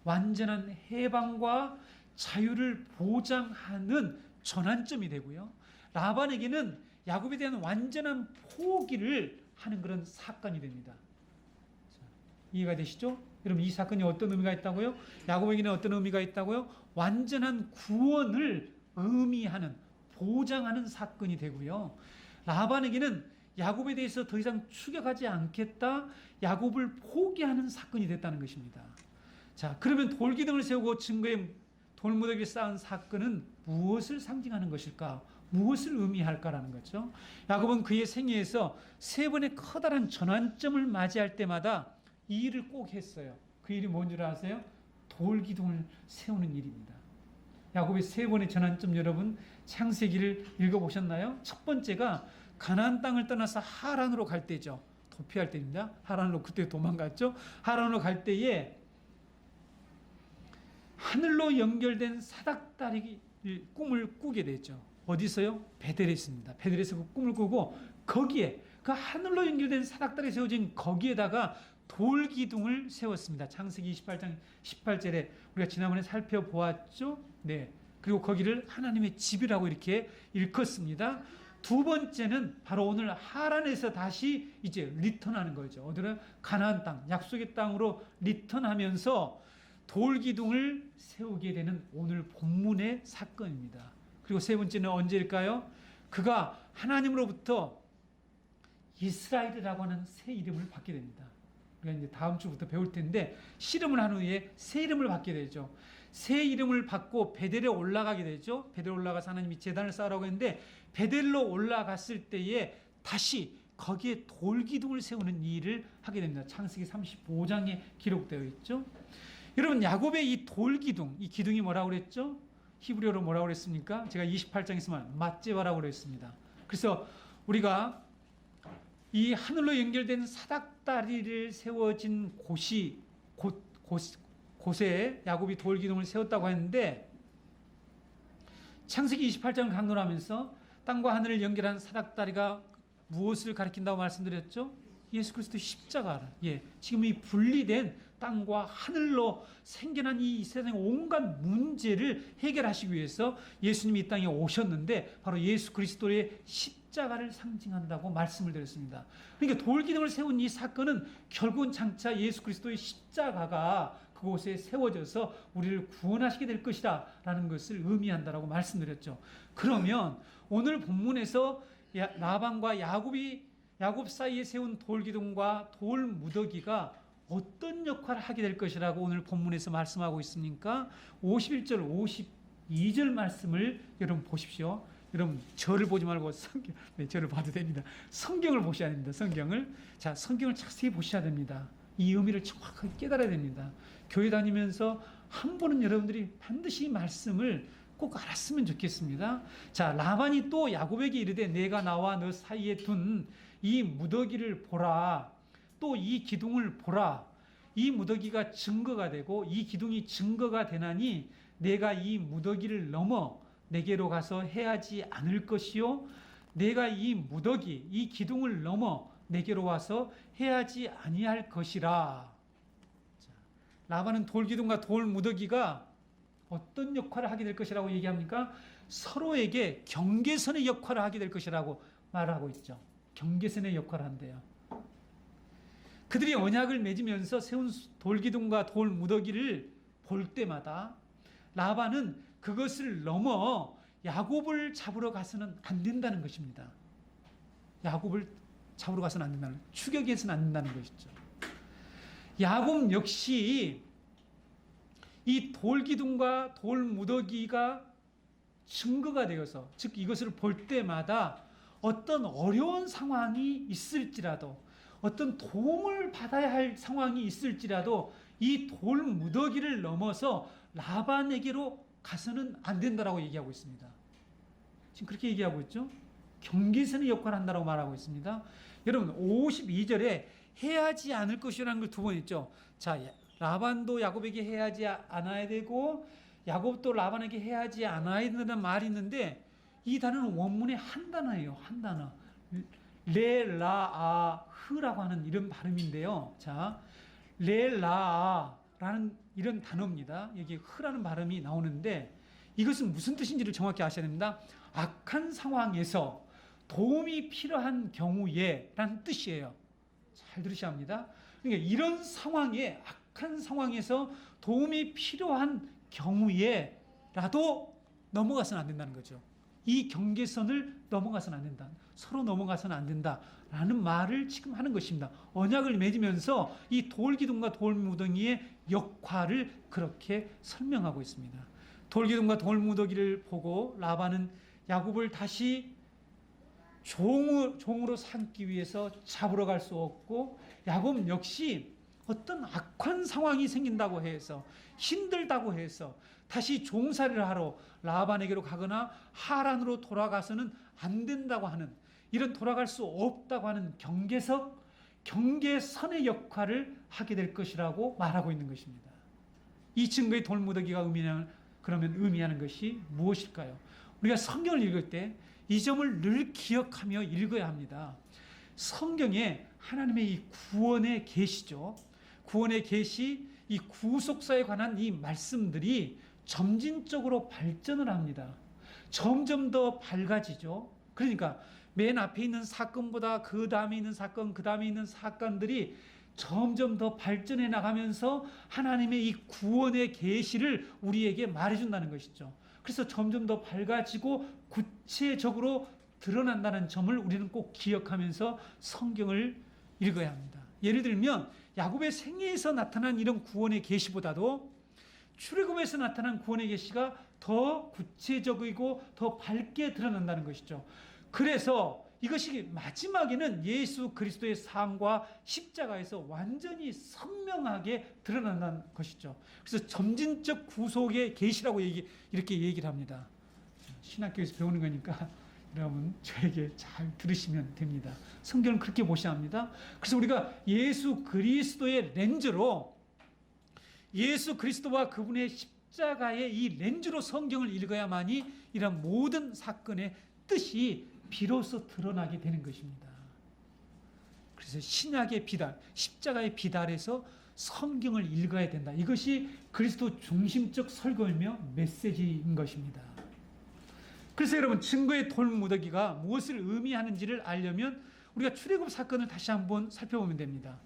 완전한 해방과 자유를 보장하는 전환점이 되고요. 라반에게는 야곱에 대한 완전한 포기를 하는 그런 사건이 됩니다. 자, 이해가 되시죠? 여러분, 이 사건이 어떤 의미가 있다고요? 야곱에게는 어떤 의미가 있다고요? 완전한 구원을 의미하는, 보장하는 사건이 되고요. 라반에게는 야곱에 대해서 더 이상 추격하지 않겠다, 야곱을 포기하는 사건이 됐다는 것입니다. 자, 그러면 돌기둥을 세우고 증거의 돌무더기를 쌓은 사건은 무엇을 상징하는 것일까? 무엇을 의미할까라는 거죠. 야곱은 그의 생애에서 세 번의 커다란 전환점을 맞이할 때마다 이 일을 꼭 했어요. 그 일이 뭔 줄 아세요? 돌기둥을 세우는 일입니다. 야곱의 세 번의 전환점, 여러분 창세기를 읽어보셨나요? 첫 번째가 가나안 땅을 떠나서 하란으로 갈 때죠. 도피할 때입니다. 하란으로 그때 도망갔죠. 하란으로 갈 때에 하늘로 연결된 사닥다리 꿈을 꾸게 되죠. 어디서요? 베델에 있습니다. 베델에서 그 꿈을 꾸고 거기에 그 하늘로 연결된 사닥다리 세워진 거기에다가 돌기둥을 세웠습니다. 창세기 28장 18절에 우리가 지난번에 살펴보았죠. 네. 그리고 거기를 하나님의 집이라고 이렇게 일컫습니다. 두 번째는 바로 오늘 하란에서 다시 이제 리턴하는 거죠. 어디로? 가나안 땅, 약속의 땅으로 리턴하면서 돌기둥을 세우게 되는 오늘 본문의 사건입니다. 그리고 세 번째는 언제일까요? 그가 하나님으로부터 이스라엘이라고 하는 새 이름을 받게 됩니다. 우리가 이제 다음 주부터 배울 텐데 씨름을 한 후에 새 이름을 받게 되죠. 새 이름을 받고 베델에 올라가게 되죠. 베델에 올라가서 하나님이 제단을 쌓으라고 했는데 베델로 올라갔을 때에 다시 거기에 돌기둥을 세우는 일을 하게 됩니다. 창세기 35장에 기록되어 있죠. 여러분, 야곱의 이 돌기둥, 이 기둥이 뭐라고 그랬죠? 히브리어로 뭐라고 그랬습니까? 제가 28장에서만 맞제바라고 그랬습니다. 그래서 우리가 이 하늘로 연결된 사닥다리를 세워진 곳에 야곱이 돌기둥을 세웠다고 했는데, 창세기 28장을 강론하면서 땅과 하늘을 연결한 사닥다리가 무엇을 가리킨다고 말씀드렸죠? 예수 그리스도 십자가를. 지금 이 분리된 땅과 하늘로 생겨난 이 세상의 온갖 문제를 해결하시기 위해서 예수님이 이 땅에 오셨는데, 바로 예수 그리스도의 십자가를 상징한다고 말씀을 드렸습니다. 그러니까 돌기둥을 세운 이 사건은 결국은 장차 예수 그리스도의 십자가가 그곳에 세워져서 우리를 구원하시게 될 것이다 라는 것을 의미한다라고 말씀드렸죠. 그러면 오늘 본문에서 라반과 야곱 사이에 세운 돌기둥과 돌무더기가 어떤 역할을 하게 될 것이라고 오늘 본문에서 말씀하고 있습니까? 51절 52절 말씀을 여러분 보십시오. 여러분 저를 보지 말고 저를 봐도 됩니다. 성경을 보셔야 됩니다. 성경을 자세히 보셔야 됩니다. 이 의미를 정확하게 깨달아야 됩니다. 교회 다니면서 한 번은 여러분들이 반드시 이 말씀을 꼭 알았으면 좋겠습니다. 자, 라반이 또 야곱에게 이르되 내가 나와 너 사이에 둔 이 무더기를 보라. 또 이 기둥을 보라. 이 무더기가 증거가 되고 이 기둥이 증거가 되나니 내가 이 무더기를 넘어 내게로 가서 해하지 않을 것이요 내가 이 기둥을 넘어 내게로 와서 해하지 아니할 것이라. 자, 라반은 돌기둥과 돌무더기가 어떤 역할을 하게 될 것이라고 얘기합니까? 서로에게 경계선의 역할을 하게 될 것이라고 말하고 있죠. 경계선의 역할을 한대요. 그들이 언약을 맺으면서 세운 돌기둥과 돌무더기를 볼 때마다 라반은 그것을 넘어 야곱을 잡으러 가서는 안 된다는 것입니다. 야곱을 잡으러 가서는 안 된다는, 추격해서는 안 된다는 것이죠. 야곱 역시 이 돌기둥과 돌무더기가 증거가 되어서, 즉 이것을 볼 때마다 어떤 어려운 상황이 있을지라도, 어떤 도움을 받아야 할 상황이 있을지라도 이 돌무더기를 넘어서 라반에게로 가서는 안 된다라고 얘기하고 있습니다. 지금 그렇게 얘기하고 있죠. 경계선의 역할을 한다고 말하고 있습니다. 여러분 52절에 해하지 않을 것이라는 걸 두 번 했죠. 자, 라반도 야곱에게 해하지 않아야 되고 야곱도 라반에게 해하지 않아야 된다는 말이 있는데, 이 단어는 원문의 한 단어예요. 한 단어. 레라아흐라고 하는 이런 발음인데요. 자, 레라아라는 이런 단어입니다. 여기 흐라는 발음이 나오는데 이것은 무슨 뜻인지를 정확히 아셔야 됩니다. 악한 상황에서 도움이 필요한 경우에 라는 뜻이에요. 잘 들으셔야 합니다. 그러니까 이런 상황에, 악한 상황에서 도움이 필요한 경우에라도 넘어가서는 안 된다는 거죠. 이 경계선을 넘어가서는 안 된다. 서로 넘어가서는 안 된다라는 말을 지금 하는 것입니다. 언약을 맺으면서 이 돌기둥과 돌무더기의 역할을 그렇게 설명하고 있습니다. 돌기둥과 돌무더기를 보고 라반은 야곱을 다시 종으로 삼기 위해서 잡으러 갈 수 없고, 야곱 역시 어떤 악한 상황이 생긴다고 해서, 힘들다고 해서 다시 종살이를 하러 라반에게로 가거나 하란으로 돌아가서는 안 된다고 하는, 이런 돌아갈 수 없다고 하는 경계선의 역할을 하게 될 것이라고 말하고 있는 것입니다. 이 증거의 돌무더기가 의미하는 것이 무엇일까요? 우리가 성경을 읽을 때 이 점을 늘 기억하며 읽어야 합니다. 성경에 하나님의 이 구원의 계시죠. 구원의 계시, 이 구속사에 관한 이 말씀들이 점진적으로 발전을 합니다. 점점 더 밝아지죠. 그러니까 맨 앞에 있는 사건보다 그 다음에 있는 사건, 그 다음에 있는 사건들이 점점 더 발전해 나가면서 하나님의 이 구원의 계시를 우리에게 말해준다는 것이죠. 그래서 점점 더 밝아지고 구체적으로 드러난다는 점을 우리는 꼭 기억하면서 성경을 읽어야 합니다. 예를 들면 야곱의 생애에서 나타난 이런 구원의 계시보다도 출애굽에서 나타난 구원의 계시가 더 구체적이고 더 밝게 드러난다는 것이죠. 그래서 이것이 마지막에는 예수 그리스도의 삶과 십자가에서 완전히 선명하게 드러난다는 것이죠. 그래서 점진적 구속의 계시라고 이렇게 얘기를 합니다. 신학교에서 배우는 거니까 여러분 저에게 잘 들으시면 됩니다. 성경은 그렇게 모시합니다. 그래서 우리가 예수 그리스도의 렌즈로, 예수 그리스도와 그분의 십자가의 이 렌즈로 성경을 읽어야만이 이런 모든 사건의 뜻이 비로소 드러나게 되는 것입니다. 그래서 신약의 비달, 십자가의 비달에서 성경을 읽어야 된다. 이것이 그리스도 중심적 설교이며 메시지인 것입니다. 그래서 여러분, 증거의 돌무더기가 무엇을 의미하는지를 알려면 우리가 출애굽 사건을 다시 한번 살펴보면 됩니다.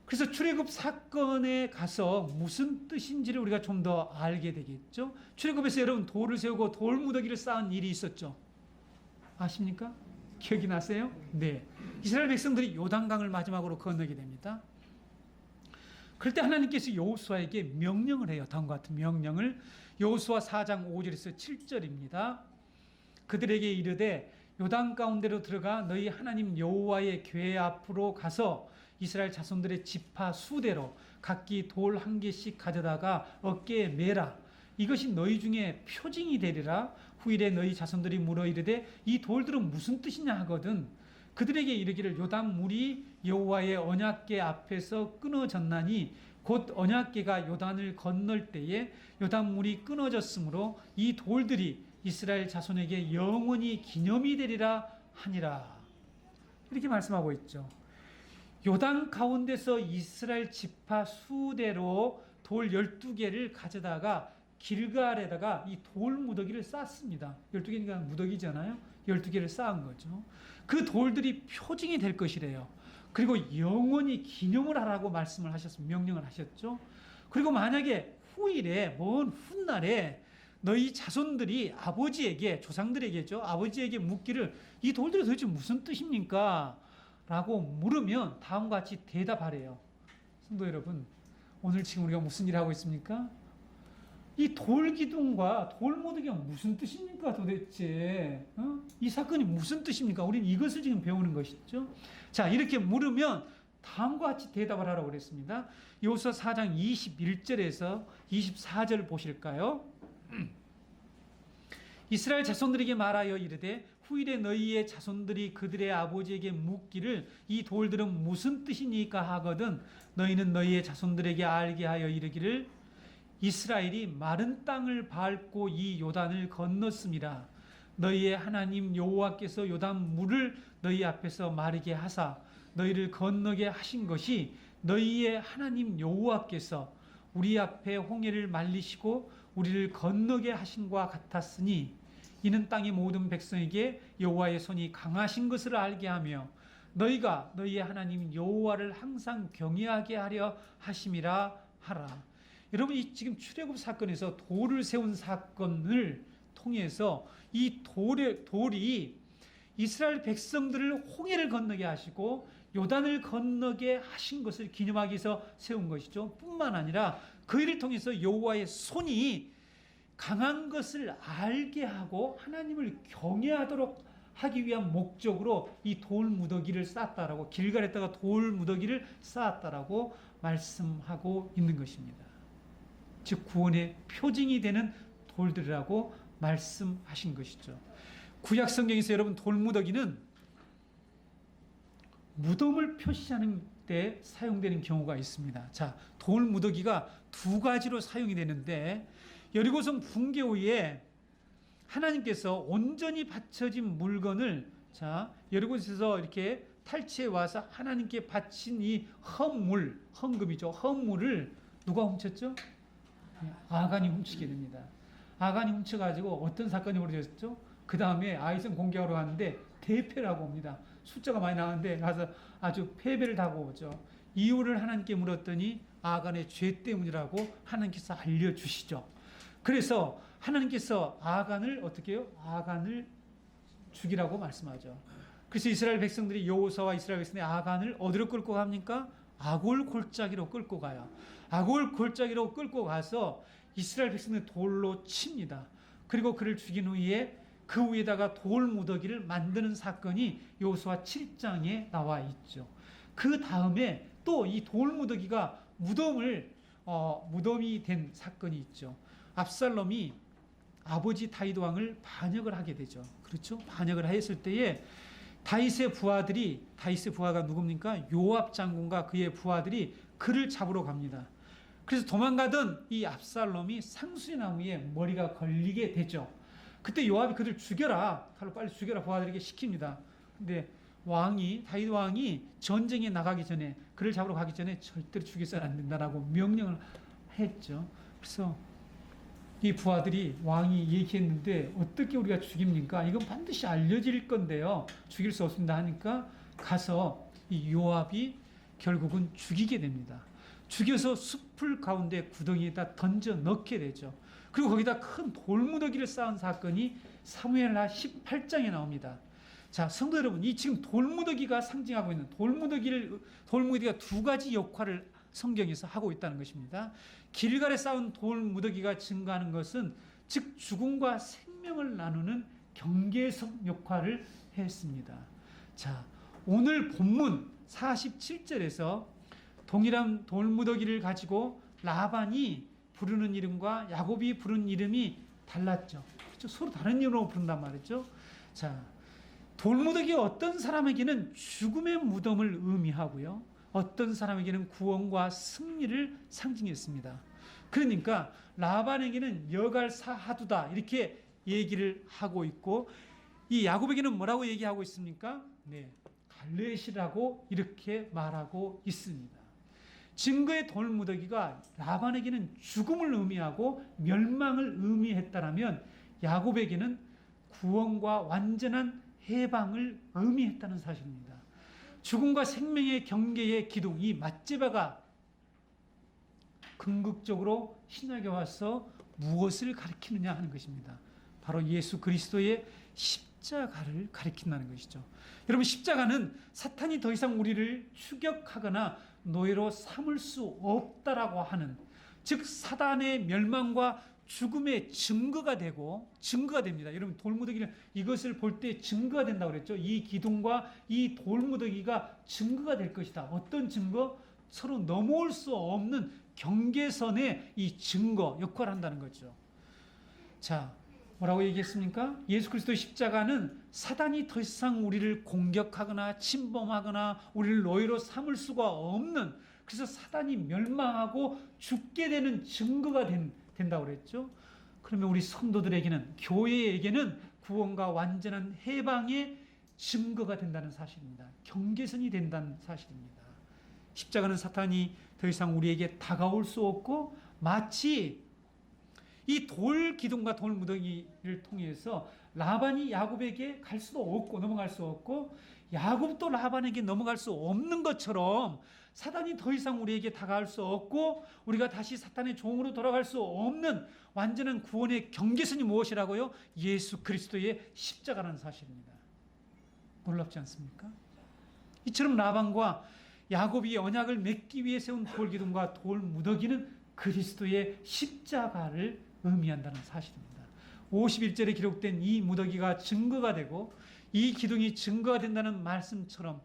그래서 출애굽 사건에 가서 무슨 뜻인지를 우리가 좀 더 알게 되겠죠. 출애굽에서 여러분 돌을 세우고 돌무더기를 쌓은 일이 있었죠. 아십니까? 기억이 나세요? 네. 이스라엘 백성들이 요단강을 마지막으로 건너게 됩니다. 그럴 때 하나님께서 여호수아에게 명령을 해요. 다음과 같은 명령을. 여호수아 4장 5절에서 7절입니다. 그들에게 이르되 요단 가운데로 들어가 너희 하나님 여호와의 궤 앞으로 가서 이스라엘 자손들의 지파 수대로 각기 돌 한 개씩 가져다가 어깨에 매라. 이것이 너희 중에 표징이 되리라. 후일에 너희 자손들이 물어 이르되 이 돌들은 무슨 뜻이냐 하거든. 그들에게 이르기를 요단 물이 여호와의 언약궤 앞에서 끊어졌나니 곧 언약궤가 요단을 건널 때에 요단 물이 끊어졌으므로 이 돌들이 이스라엘 자손에게 영원히 기념이 되리라 하니라. 이렇게 말씀하고 있죠. 요단 가운데서 이스라엘 지파 수대로 돌 12개를 가져다가 길갈에다가 이 돌 무더기를 쌓습니다. 12개니까 무더기잖아요. 12개를 쌓은 거죠. 그 돌들이 표징이 될 것이래요. 그리고 영원히 기념을 하라고 말씀을 하셨습니다. 명령을 하셨죠. 그리고 만약에 후일에, 먼 훗날에 너희 자손들이 아버지에게, 조상들에게죠, 아버지에게 묻기를 이 돌들이 도대체 무슨 뜻입니까? 라고 물으면 다음과 같이 대답하래요. 성도 여러분, 오늘 지금 우리가 무슨 일을 하고 있습니까? 이 돌기둥과 돌무더기가 무슨 뜻입니까 도대체? 이 사건이 무슨 뜻입니까? 우리는 이것을 지금 배우는 것이죠. 자, 이렇게 물으면 다음과 같이 대답을 하라고 그랬습니다. 여호수아 4장 21절에서 24절 보실까요? 이스라엘 자손들에게 말하여 이르되 후일에 너희의 자손들이 그들의 아버지에게 묻기를 이 돌들은 무슨 뜻이니까 하거든 너희는 너희의 자손들에게 알게 하여 이르기를 이스라엘이 마른 땅을 밟고 이 요단을 건넜습니다. 너희의 하나님 여호와께서 요단 물을 너희 앞에서 마르게 하사 너희를 건너게 하신 것이 너희의 하나님 여호와께서 우리 앞에 홍해를 말리시고 우리를 건너게 하신과 같았으니 이는 땅의 모든 백성에게 여호와의 손이 강하신 것을 알게 하며 너희가 너희의 하나님 여호와를 항상 경외하게 하려 하심이라 하라. 여러분, 이 지금 출애굽 사건에서 돌을 세운 사건을 통해서 이 돌이 이스라엘 백성들을 홍해를 건너게 하시고 요단을 건너게 하신 것을 기념하기 위해서 세운 것이죠. 뿐만 아니라 그 일을 통해서 여호와의 손이 강한 것을 알게 하고 하나님을 경외하도록 하기 위한 목적으로 이 돌무더기를 쌓았다라고, 길갈에다가 돌무더기를 쌓았다라고 말씀하고 있는 것입니다. 즉 구원의 표징이 되는 돌들이라고 말씀하신 것이죠. 구약 성경에서 여러분 돌무더기는 무덤을 표시하는 때 사용되는 경우가 있습니다. 자, 돌무더기가 두 가지로 사용이 되는데 여리고성 붕괴 후에 하나님께서 온전히 바쳐진 물건을 여리고에서 이렇게 탈취해 와서 하나님께 바친 이 헌물, 헌금이죠. 헌물을 누가 훔쳤죠? 아간이 훔치게 됩니다. 아간이 훔쳐가지고 어떤 사건이 벌어졌죠? 그 다음에 아이성 공격하러 갔는데 대패라고 옵니다. 숫자가 많이 나왔는데 가서 아주 패배를 당하고 오죠. 이유를 하나님께 물었더니 아간의 죄 때문이라고 하나님께서 알려주시죠. 그래서 하나님께서 아간을 어떻게 해요? 아간을 죽이라고 말씀하죠. 그래서 이스라엘 백성들이 여호수아와 이스라엘 백성들이 아간을 어디로 끌고 갑니까? 아골 골짜기로 끌고 가요. 아골 골짜기로 끌고 가서 이스라엘 백성들 돌로 칩니다. 그리고 그를 죽인 후에 그 위에다가 돌 무더기를 만드는 사건이 여호수아 7장에 나와 있죠. 그 다음에 또 이 돌 무더기가 무덤이 된 사건이 있죠. 압살롬이 아버지 다윗 왕을 반역을 하게 되죠. 그렇죠? 반역을 했을 때에 다윗의 부하가 누굽니까? 요압 장군과 그의 부하들이 그를 잡으러 갑니다. 그래서 도망가던 이 압살롬이 상수리나무에 머리가 걸리게 되죠. 그때 요압이 그들 죽여라, 칼로 빨리 죽여라 부하들에게 시킵니다. 근데 다윗 왕이 전쟁에 나가기 전에, 그를 잡으러 가기 전에 절대로 죽여서는 안 된다라고 명령을 했죠. 그래서 이 부하들이 왕이 얘기했는데 어떻게 우리가 죽입니까? 이건 반드시 알려질 건데요. 죽일 수 없습니다 하니까 가서 이 요압이 결국은 죽이게 됩니다. 죽여서 숲풀 가운데 구덩이에다 던져 넣게 되죠. 그리고 거기다 큰 돌무더기를 쌓은 사건이 사무엘하 18장에 나옵니다. 자, 성도 여러분, 이 지금 돌무더기가 상징하고 있는 돌무더기가 두 가지 역할을 성경에서 하고 있다는 것입니다. 길갈에 쌓은 돌무더기가 증거하는 것은 즉 죽음과 생명을 나누는 경계석 역할을 했습니다. 자, 오늘 본문 47절에서 동일한 돌무더기를 가지고 라반이 부르는 이름과 야곱이 부르는 이름이 달랐죠. 그렇죠? 서로 다른 이름으로 부른단 말이죠. 자, 돌무더기가 어떤 사람에게는 죽음의 무덤을 의미하고요, 어떤 사람에게는 구원과 승리를 상징했습니다. 그러니까 라반에게는 여갈사하두다 이렇게 얘기를 하고 있고, 이 야곱에게는 뭐라고 얘기하고 있습니까? 네, 갈레시라고 이렇게 말하고 있습니다. 증거의 돌무더기가 라반에게는 죽음을 의미하고 멸망을 의미했다라면 야곱에게는 구원과 완전한 해방을 의미했다는 사실입니다. 죽음과 생명의 경계의 기둥, 이 ματ제바가 궁극적으로 신약에 와서 무엇을 가리키느냐 하는 것입니다. 바로 예수 그리스도의 십자가를 가리킨다는 것이죠. 여러분, 십자가는 사탄이 더 이상 우리를 추격하거나 노예로 삼을 수 없다라고 하는, 즉 사단의 멸망과 죽음의 증거가 됩니다. 여러분, 돌무더기는 이것을 볼 때 증거가 된다고 그랬죠. 이 기둥과 이 돌무더기가 증거가 될 것이다. 어떤 증거? 서로 넘어올 수 없는 경계선의 이 증거 역할을 한다는 거죠. 자, 뭐라고 얘기했습니까? 예수 그리스도의 십자가는 사단이 더 이상 우리를 공격하거나 침범하거나 우리를 노예로 삼을 수가 없는, 그래서 사단이 멸망하고 죽게 되는 증거가 된다고 그랬죠. 그러면 우리 성도들에게는, 교회에게는 구원과 완전한 해방의 증거가 된다는 사실입니다. 경계선이 된다는 사실입니다. 십자가는 사탄이 더 이상 우리에게 다가올 수 없고, 마치 이 돌 기둥과 돌 무더기를 통해서 라반이 야곱에게 갈 수도 없고 넘어갈 수 없고, 야곱도 라반에게 넘어갈 수 없는 것처럼 사단이 더 이상 우리에게 다가갈 수 없고 우리가 다시 사탄의 종으로 돌아갈 수 없는 완전한 구원의 경계선이 무엇이라고요? 예수 그리스도의 십자가라는 사실입니다. 놀랍지 않습니까? 이처럼 라반과 야곱이 언약을 맺기 위해 세운 돌 기둥과 돌 무더기는 그리스도의 십자가를 의미한다는 사실입니다. 51절에 기록된 이 무더기가 증거가 되고 이 기둥이 증거가 된다는 말씀처럼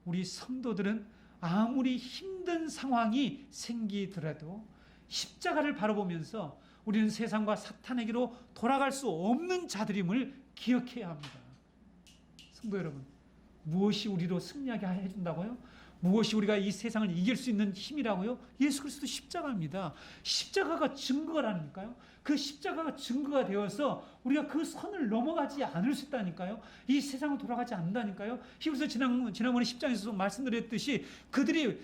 우리 성도들은 아무리 힘든 상황이 생기더라도 십자가를 바라보면서 우리는 세상과 사탄에게로 돌아갈 수 없는 자들임을 기억해야 합니다. 성도 여러분, 무엇이 우리로 승리하게 해준다고요? 무엇이 우리가 이 세상을 이길 수 있는 힘이라고요? 예수 그리스도 십자가입니다. 십자가가 증거라니까요. 그 십자가가 증거가 되어서 우리가 그 선을 넘어가지 않을 수 있다니까요. 이 세상을 돌아가지 않는다니까요. 히브리서 지난번에 10장에서 말씀드렸듯이 그들이,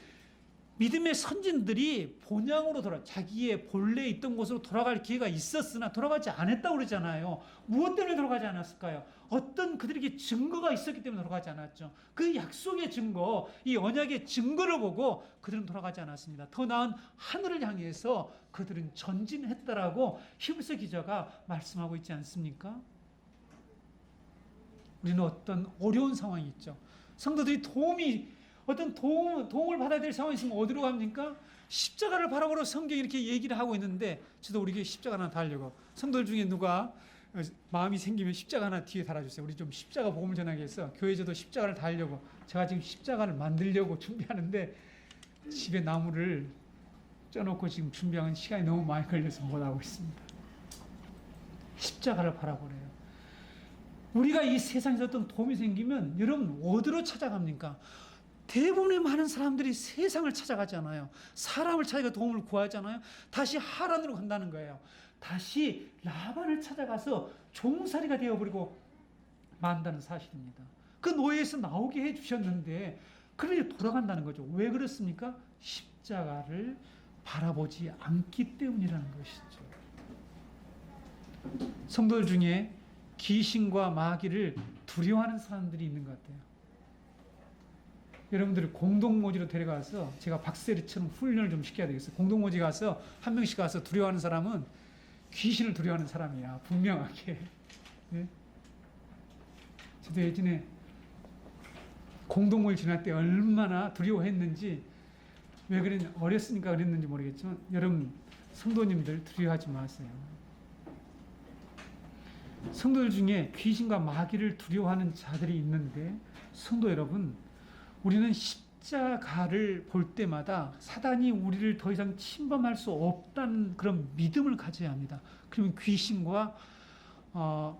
믿음의 선진들이 본향으로 자기의 본래 있던 곳으로 돌아갈 기회가 있었으나 돌아가지 않았다고 그러잖아요. 무엇 때문에 돌아가지 않았을까요? 어떤 그들에게 증거가 있었기 때문에 돌아가지 않았죠. 그 약속의 증거, 이 언약의 증거를 보고 그들은 돌아가지 않았습니다. 더 나은 하늘을 향해서 그들은 전진했다라고 히브리서 기자가 말씀하고 있지 않습니까? 우리는 어떤 어려운 상황이 있죠. 성도들이 어떤 도움을 받아야 될 상황이 있으면 어디로 갑니까? 십자가를 바라보러 성경이 이렇게 얘기를 하고 있는데, 저도 우리 교회 십자가 하나 달려고, 성도들 중에 누가 마음이 생기면 십자가 하나 뒤에 달아주세요. 우리 좀 십자가 복음을 전하기 위해서 교회에서도 십자가를 달려고, 제가 지금 십자가를 만들려고 준비하는데 집에 나무를 쪄놓고 지금 준비하는 시간이 너무 많이 걸려서 못하고 있습니다. 십자가를 바라보래요. 우리가 이 세상에서 어떤 도움이 생기면 여러분 어디로 찾아갑니까? 대부분의 많은 사람들이 세상을 찾아가잖아요. 사람을 찾아가 도움을 구하잖아요. 다시 하란으로 간다는 거예요. 다시 라반을 찾아가서 종살이가 되어버리고 만다는 사실입니다. 그 노예에서 나오게 해주셨는데 그러니 돌아간다는 거죠. 왜 그렇습니까? 십자가를 바라보지 않기 때문이라는 것이죠. 성도들 중에 귀신과 마귀를 두려워하는 사람들이 있는 것 같아요. 여러분들이 공동모지로 데려가서 제가 박세리처럼 훈련을 좀 시켜야 되겠어요. 공동모지 가서 한 명씩 가서 두려워하는 사람은 귀신을 두려워하는 사람이야. 분명하게. 네? 저도 예전에 공동모지 지날 때 얼마나 두려워했는지, 왜 그랬는지, 어렸으니까 그랬는지 모르겠지만 여러분 성도님들 두려워하지 마세요. 성도들 중에 귀신과 마귀를 두려워하는 자들이 있는데, 성도 여러분, 우리는 십자가를 볼 때마다 사단이 우리를 더 이상 침범할 수 없다는 그런 믿음을 가져야 합니다. 그러면 귀신과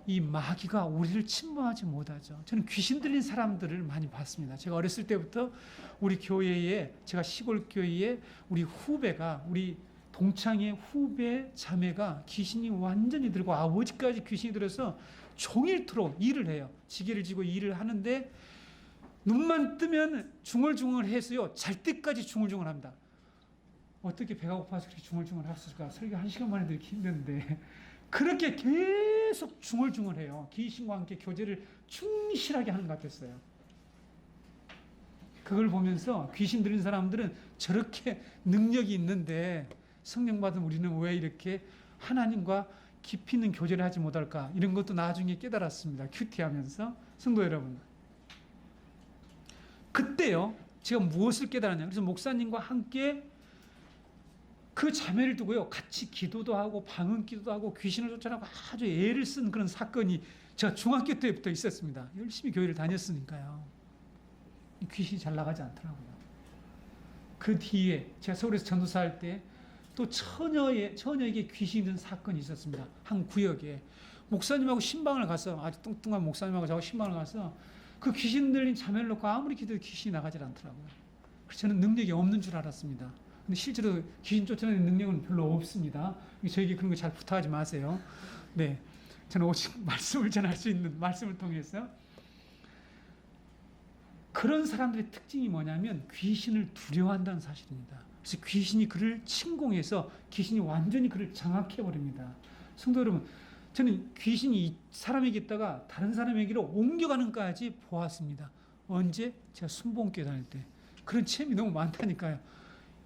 이 마귀가 우리를 침범하지 못하죠. 저는 귀신 들린 사람들을 많이 봤습니다. 제가 어렸을 때부터 우리 교회에, 제가 시골 교회에 우리 후배가, 우리 동창의 후배 자매가 귀신이 완전히 들고 아버지까지 귀신이 들어서 종일토록 일을 해요. 지게를 지고 일을 하는데 눈만 뜨면 중얼중얼 해서요. 잘 때까지 중얼중얼합니다. 어떻게 배가 고파서 그렇게 중얼중얼했을까? 설교 1시간 만에 듣기 힘든데 그렇게 계속 중얼중얼해요. 귀신과 함께 교제를 충실하게 하는 것 같았어요. 그걸 보면서 귀신 들린 사람들은 저렇게 능력이 있는데 성령 받은 우리는 왜 이렇게 하나님과 깊이 있는 교제를 하지 못할까? 이런 것도 나중에 깨달았습니다. 큐티하면서. 성도 여러분, 그때요 제가 무엇을 깨달았냐, 그래서 목사님과 함께 그 자매를 두고요 같이 기도도 하고 방언 기도도 하고 귀신을 쫓아내고 아주 애를 쓴 그런 사건이 제가 중학교 때부터 있었습니다. 열심히 교회를 다녔으니까요. 귀신이 잘 나가지 않더라고요. 그 뒤에 제가 서울에서 전도사 할 때 또 처녀에게 귀신이 든 사건이 있었습니다. 한 구역에 목사님하고 신방을 가서, 아주 뚱뚱한 목사님하고 저하고 신방을 가서 그 귀신 들린 자매를 놓고 아무리 기도해도 귀신이 나가질 않더라고요. 그래서 저는 능력이 없는 줄 알았습니다. 근데 실제로 귀신 쫓아내는 능력은 별로 없습니다. 저에게 그런 거 잘 부탁하지 마세요. 네, 저는 오직 말씀을 전할 수 있는 말씀을 통해서. 그런 사람들의 특징이 뭐냐면 귀신을 두려워한다는 사실입니다. 그래서 귀신이 그를 침공해서 귀신이 완전히 그를 장악해버립니다. 성도 여러분, 저는 귀신이 이 사람에게 있다가 다른 사람에게로 옮겨가는까지 보았습니다. 언제? 제가 순복음교회 다닐 때. 그런 체험이 너무 많다니까요.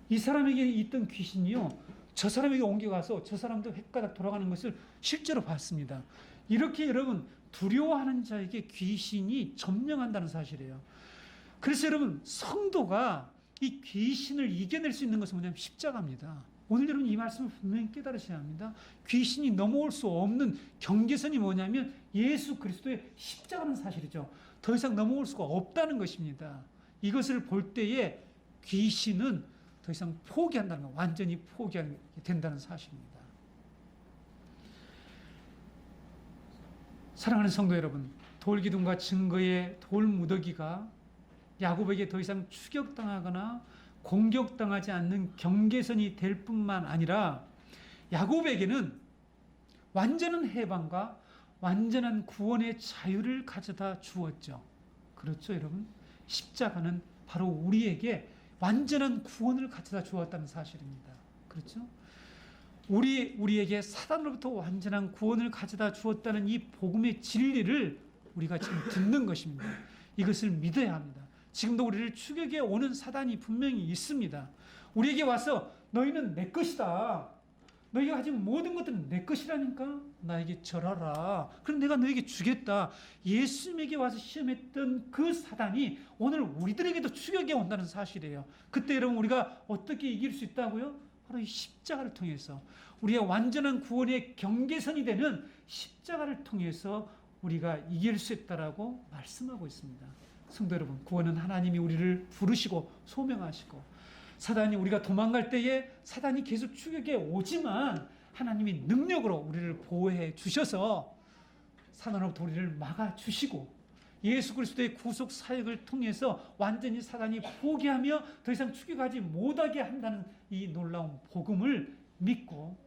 이 사람에게 있던 귀신이요, 저 사람에게 옮겨가서 저 사람도 헷가닥 돌아가는 것을 실제로 봤습니다. 이렇게 여러분 두려워하는 자에게 귀신이 점령한다는 사실이에요. 그래서 여러분 성도가 이 귀신을 이겨낼 수 있는 것은 뭐냐면 십자가입니다. 오늘 여러분 이 말씀을 분명히 깨달으셔야 합니다. 귀신이 넘어올 수 없는 경계선이 뭐냐면 예수 그리스도의 십자가는 사실이죠. 더 이상 넘어올 수가 없다는 것입니다. 이것을 볼 때에 귀신은 더 이상 포기한다는 것, 완전히 포기하게 된다는 사실입니다. 사랑하는 성도 여러분, 돌기둥과 증거의 돌무더기가 야곱에게 더 이상 추격당하거나 공격당하지 않는 경계선이 될 뿐만 아니라 야곱에게는 완전한 해방과 완전한 구원의 자유를 가져다 주었죠. 그렇죠, 여러분? 십자가는 바로 우리에게 완전한 구원을 가져다 주었다는 사실입니다. 그렇죠? 우리에게 사단으로부터 완전한 구원을 가져다 주었다는 이 복음의 진리를 우리가 지금 듣는 것입니다. 이것을 믿어야 합니다. 지금도 우리를 추격해 오는 사단이 분명히 있습니다. 우리에게 와서 너희는 내 것이다. 너희가 가진 모든 것들은 내 것이라니까. 나에게 절하라. 그럼 내가 너에게 주겠다. 예수님에게 와서 시험했던 그 사단이 오늘 우리들에게도 추격해 온다는 사실이에요. 그때 여러분 우리가 어떻게 이길 수 있다고요? 바로 이 십자가를 통해서 우리의 완전한 구원의 경계선이 되는 십자가를 통해서 우리가 이길 수 있다라고 말씀하고 있습니다. 성도 여러분, 구원은 하나님이 우리를 부르시고 소명하시고, 사단이 우리가 도망갈 때에 사단이 계속 추격해 오지만 하나님이 능력으로 우리를 보호해 주셔서 사단으로부터 우리를 막아 주시고, 예수 그리스도의 구속 사역을 통해서 완전히 사단이 포기하며 더 이상 추격하지 못하게 한다는 이 놀라운 복음을 믿고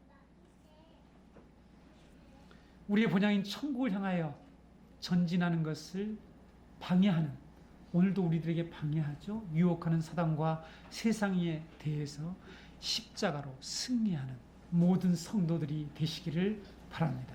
우리의 본향인 천국을 향하여 전진하는 것을 방해하는, 오늘도 우리들에게 방해하죠. 유혹하는 사단과 세상에 대해서 십자가로 승리하는 모든 성도들이 되시기를 바랍니다.